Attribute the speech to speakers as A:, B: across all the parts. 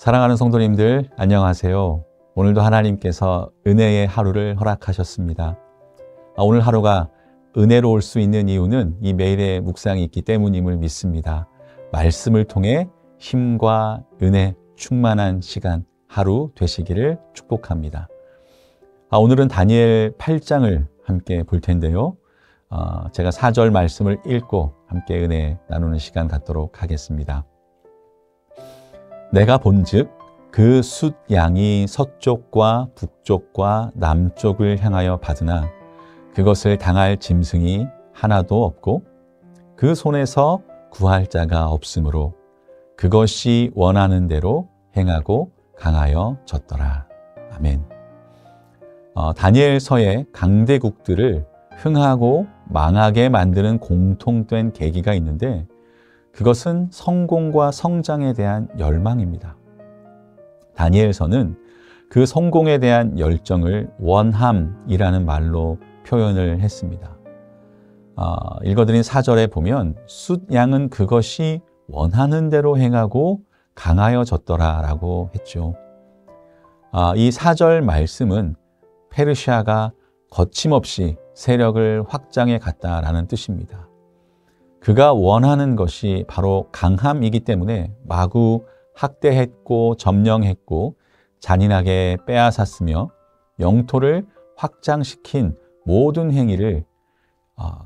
A: 사랑하는 성도님들, 안녕하세요. 오늘도 하나님께서 은혜의 하루를 허락하셨습니다. 오늘 하루가 은혜로울 수 있는 이유는 이 매일의 묵상이 있기 때문임을 믿습니다. 말씀을 통해 힘과 은혜 충만한 시간, 하루 되시기를 축복합니다. 오늘은 다니엘 8장을 함께 볼 텐데요. 제가 4절 말씀을 읽고 함께 은혜 나누는 시간 갖도록 하겠습니다. 내가 본즉 그 숫 양이 서쪽과 북쪽과 남쪽을 향하여 받으나 그것을 당할 짐승이 하나도 없고 그 손에서 구할 자가 없으므로 그것이 원하는 대로 행하고 강하여 졌더라. 아멘. 다니엘서의 강대국들을 흥하고 망하게 만드는 공통된 계기가 있는데 그것은 성공과 성장에 대한 열망입니다. 다니엘서는 그 성공에 대한 열정을 원함이라는 말로 표현을 했습니다. 읽어드린 4절에 보면 숫 양은 그것이 원하는 대로 행하고 강하여 졌더라 라고 했죠. 이 4절 말씀은 페르시아가 거침없이 세력을 확장해 갔다라는 뜻입니다. 그가 원하는 것이 바로 강함이기 때문에 마구 학대했고 점령했고 잔인하게 빼앗았으며 영토를 확장시킨 모든 행위를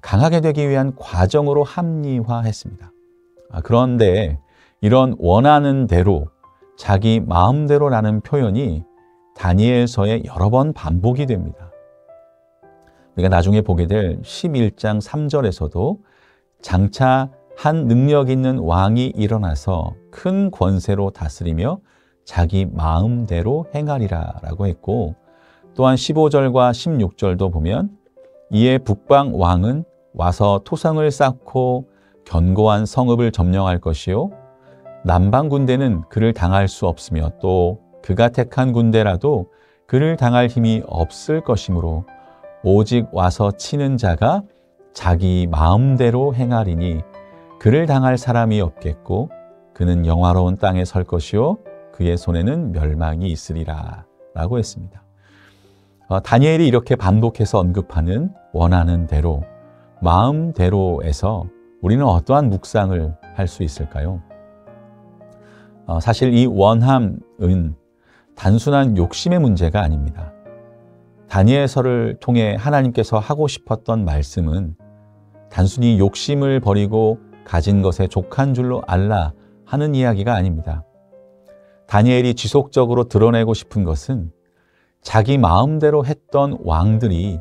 A: 강하게 되기 위한 과정으로 합리화했습니다. 그런데 이런 원하는 대로, 자기 마음대로라는 표현이 다니엘서에 여러 번 반복이 됩니다. 우리가 나중에 보게 될 11장 3절에서도 장차 한 능력 있는 왕이 일어나서 큰 권세로 다스리며 자기 마음대로 행하리라 라고 했고, 또한 15절과 16절도 보면 이에 북방 왕은 와서 토성을 쌓고 견고한 성읍을 점령할 것이요 남방 군대는 그를 당할 수 없으며 또 그가 택한 군대라도 그를 당할 힘이 없을 것이므로 오직 와서 치는 자가 자기 마음대로 행하리니 그를 당할 사람이 없겠고 그는 영화로운 땅에 설 것이요 그의 손에는 멸망이 있으리라 라고 했습니다. 다니엘이 이렇게 반복해서 언급하는 원하는 대로, 마음대로에서 우리는 어떠한 묵상을 할 수 있을까요? 사실 이 원함은 단순한 욕심의 문제가 아닙니다. 다니엘서를 통해 하나님께서 하고 싶었던 말씀은 단순히 욕심을 버리고 가진 것에 족한 줄로 알라 하는 이야기가 아닙니다. 다니엘이 지속적으로 드러내고 싶은 것은 자기 마음대로 했던 왕들이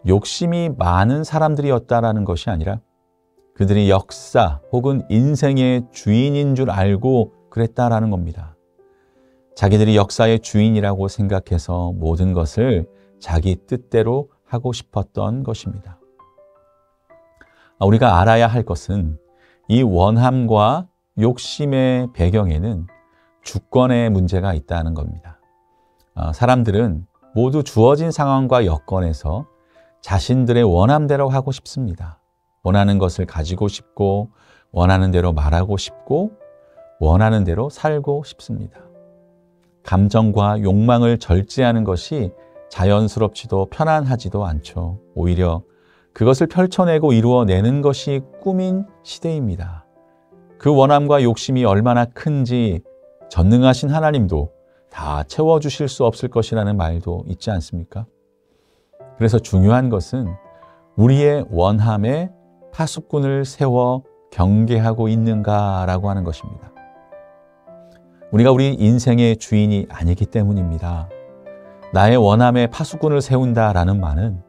A: 욕심이 많은 사람들이었다라는 것이 아니라 그들이 역사 혹은 인생의 주인인 줄 알고 그랬다라는 겁니다. 자기들이 역사의 주인이라고 생각해서 모든 것을 자기 뜻대로 하고 싶었던 것입니다. 우리가 알아야 할 것은 이 원함과 욕심의 배경에는 주권의 문제가 있다는 겁니다. 사람들은 모두 주어진 상황과 여건에서 자신들의 원함대로 하고 싶습니다. 원하는 것을 가지고 싶고, 원하는 대로 말하고 싶고, 원하는 대로 살고 싶습니다. 감정과 욕망을 절제하는 것이 자연스럽지도 편안하지도 않죠. 오히려 그것을 펼쳐내고 이루어내는 것이 꿈인 시대입니다. 그 원함과 욕심이 얼마나 큰지 전능하신 하나님도 다 채워주실 수 없을 것이라는 말도 있지 않습니까? 그래서 중요한 것은 우리의 원함에 파수꾼을 세워 경계하고 있는가라고 하는 것입니다. 우리가 우리 인생의 주인이 아니기 때문입니다. 나의 원함에 파수꾼을 세운다라는 말은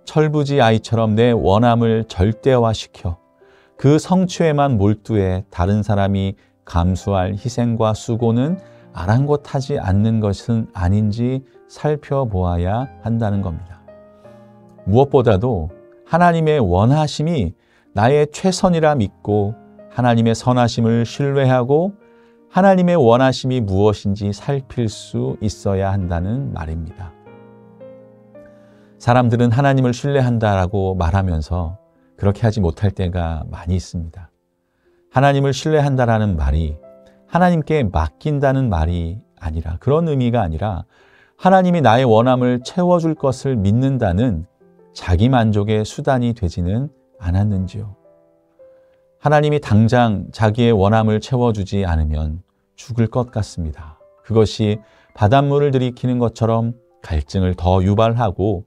A: 철부지 아이처럼 내 원함을 절대화시켜 그 성취에만 몰두해 다른 사람이 감수할 희생과 수고는 아랑곳하지 않는 것은 아닌지 살펴보아야 한다는 겁니다. 무엇보다도 하나님의 원하심이 나의 최선이라 믿고 하나님의 선하심을 신뢰하고 하나님의 원하심이 무엇인지 살필 수 있어야 한다는 말입니다. 사람들은 하나님을 신뢰한다라고 말하면서 그렇게 하지 못할 때가 많이 있습니다. 하나님을 신뢰한다라는 말이 하나님께 맡긴다는 말이 아니라, 그런 의미가 아니라 하나님이 나의 원함을 채워줄 것을 믿는다는 자기 만족의 수단이 되지는 않았는지요. 하나님이 당장 자기의 원함을 채워주지 않으면 죽을 것 같습니다. 그것이 바닷물을 들이키는 것처럼 갈증을 더 유발하고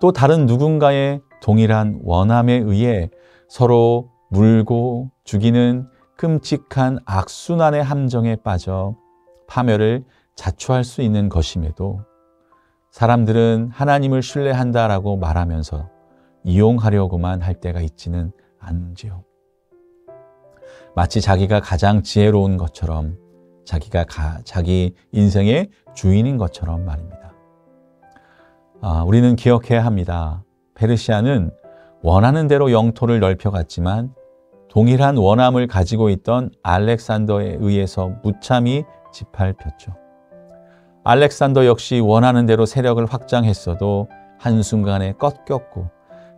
A: 또 다른 누군가의 동일한 원함에 의해 서로 물고 죽이는 끔찍한 악순환의 함정에 빠져 파멸을 자초할 수 있는 것임에도 사람들은 하나님을 신뢰한다라고 말하면서 이용하려고만 할 때가 있지는 않은지요. 마치 자기가 가장 지혜로운 것처럼, 자기가 자기 인생의 주인인 것처럼 말입니다. 우리는 기억해야 합니다. 페르시아는 원하는 대로 영토를 넓혀갔지만 동일한 원함을 가지고 있던 알렉산더에 의해서 무참히 짓밟혔죠. 알렉산더 역시 원하는 대로 세력을 확장했어도 한순간에 꺾였고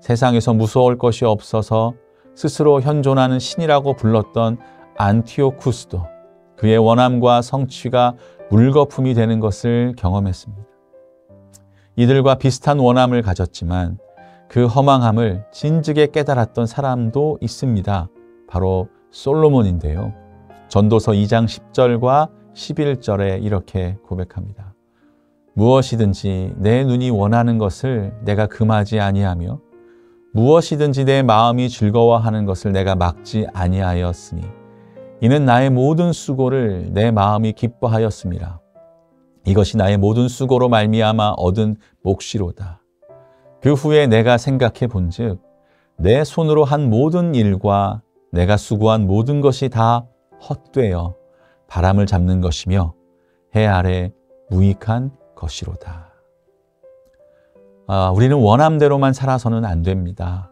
A: 세상에서 무서울 것이 없어서 스스로 현존하는 신이라고 불렀던 안티오쿠스도 그의 원함과 성취가 물거품이 되는 것을 경험했습니다. 이들과 비슷한 원함을 가졌지만 그 허망함을 진즉에 깨달았던 사람도 있습니다. 바로 솔로몬인데요. 전도서 2장 10절과 11절에 이렇게 고백합니다. 무엇이든지 내 눈이 원하는 것을 내가 금하지 아니하며 무엇이든지 내 마음이 즐거워하는 것을 내가 막지 아니하였으니 이는 나의 모든 수고를 내 마음이 기뻐하였음이라. 이것이 나의 모든 수고로 말미암아 얻은 몫이로다. 그 후에 내가 생각해 본즉 내 손으로 한 모든 일과 내가 수고한 모든 것이 다 헛되어 바람을 잡는 것이며 해 아래 무익한 것이로다. 우리는 원함대로만 살아서는 안 됩니다.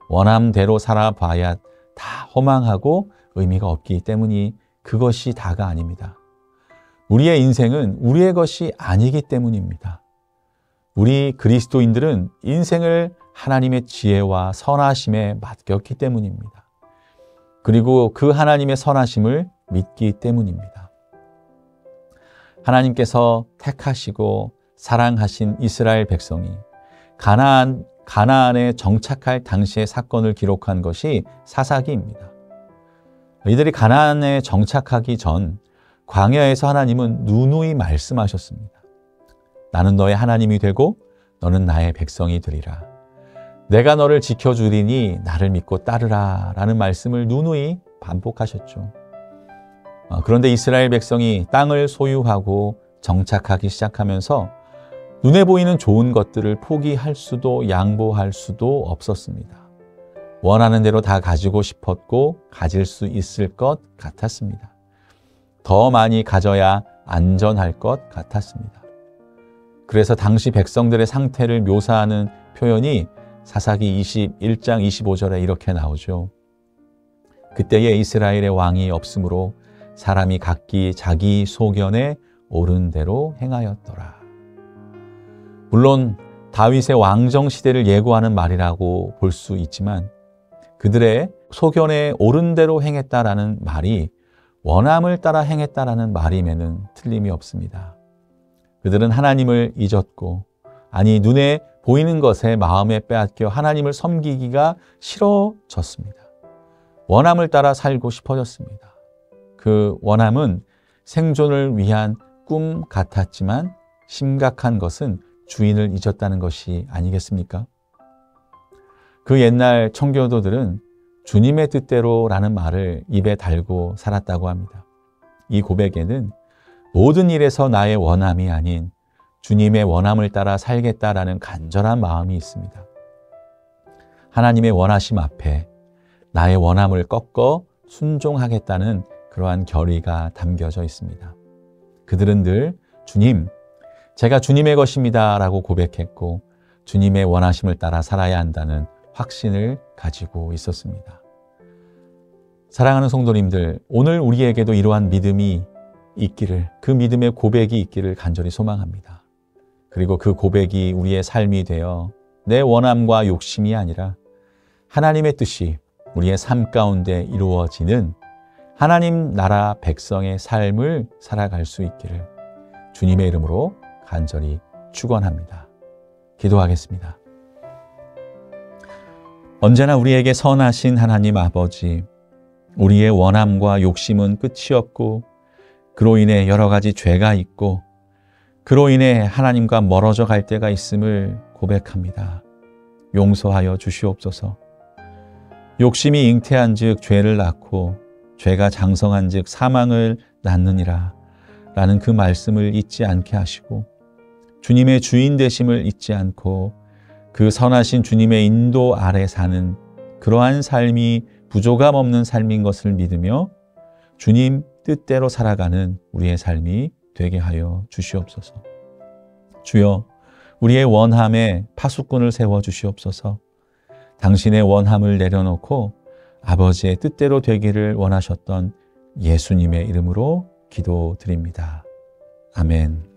A: 원함대로 살아봐야 다 허망하고 의미가 없기 때문이 그것이 다가 아닙니다. 우리의 인생은 우리의 것이 아니기 때문입니다. 우리 그리스도인들은 인생을 하나님의 지혜와 선하심에 맡겼기 때문입니다. 그리고 그 하나님의 선하심을 믿기 때문입니다. 하나님께서 택하시고 사랑하신 이스라엘 백성이 가나안에 정착할 당시의 사건을 기록한 것이 사사기입니다. 이들이 가나안에 정착하기 전 광야에서 하나님은 누누이 말씀하셨습니다. 나는 너의 하나님이 되고 너는 나의 백성이 되리라. 내가 너를 지켜주리니 나를 믿고 따르라 라는 말씀을 누누이 반복하셨죠. 그런데 이스라엘 백성이 땅을 소유하고 정착하기 시작하면서 눈에 보이는 좋은 것들을 포기할 수도 양보할 수도 없었습니다. 원하는 대로 다 가지고 싶었고 가질 수 있을 것 같았습니다. 더 많이 가져야 안전할 것 같았습니다. 그래서 당시 백성들의 상태를 묘사하는 표현이 사사기 21장 25절에 이렇게 나오죠. 그때에 이스라엘의 왕이 없으므로 사람이 각기 자기 소견에 옳은 대로 행하였더라. 물론 다윗의 왕정 시대를 예고하는 말이라고 볼 수 있지만 그들의 소견에 옳은 대로 행했다라는 말이 원함을 따라 행했다라는 말임에는 틀림이 없습니다. 그들은 하나님을 잊었고 아니 눈에 보이는 것에 마음에 빼앗겨 하나님을 섬기기가 싫어졌습니다. 원함을 따라 살고 싶어졌습니다. 그 원함은 생존을 위한 꿈 같았지만 심각한 것은 주인을 잊었다는 것이 아니겠습니까? 그 옛날 청교도들은 주님의 뜻대로라는 말을 입에 달고 살았다고 합니다. 이 고백에는 모든 일에서 나의 원함이 아닌 주님의 원함을 따라 살겠다라는 간절한 마음이 있습니다. 하나님의 원하심 앞에 나의 원함을 꺾어 순종하겠다는 그러한 결의가 담겨져 있습니다. 그들은 늘 주님, 제가 주님의 것입니다 라고 고백했고 주님의 원하심을 따라 살아야 한다는 확신을 가지고 있었습니다. 사랑하는 성도님들, 오늘 우리에게도 이러한 믿음이 있기를, 그 믿음의 고백이 있기를 간절히 소망합니다. 그리고 그 고백이 우리의 삶이 되어 내 원함과 욕심이 아니라 하나님의 뜻이 우리의 삶 가운데 이루어지는 하나님 나라 백성의 삶을 살아갈 수 있기를 주님의 이름으로 간절히 축원합니다. 기도하겠습니다. 언제나 우리에게 선하신 하나님 아버지, 우리의 원함과 욕심은 끝이 없고 그로 인해 여러 가지 죄가 있고 그로 인해 하나님과 멀어져 갈 때가 있음을 고백합니다. 용서하여 주시옵소서. 욕심이 잉태한 즉 죄를 낳고 죄가 장성한 즉 사망을 낳느니라 라는 그 말씀을 잊지 않게 하시고 주님의 주인 되심을 잊지 않고 그 선하신 주님의 인도 아래 사는 그러한 삶이 부족함 없는 삶인 것을 믿으며 주님 뜻대로 살아가는 우리의 삶이 되게 하여 주시옵소서. 주여, 우리의 원함에 파수꾼을 세워 주시옵소서. 당신의 원함을 내려놓고 아버지의 뜻대로 되기를 원하셨던 예수님의 이름으로 기도드립니다. 아멘.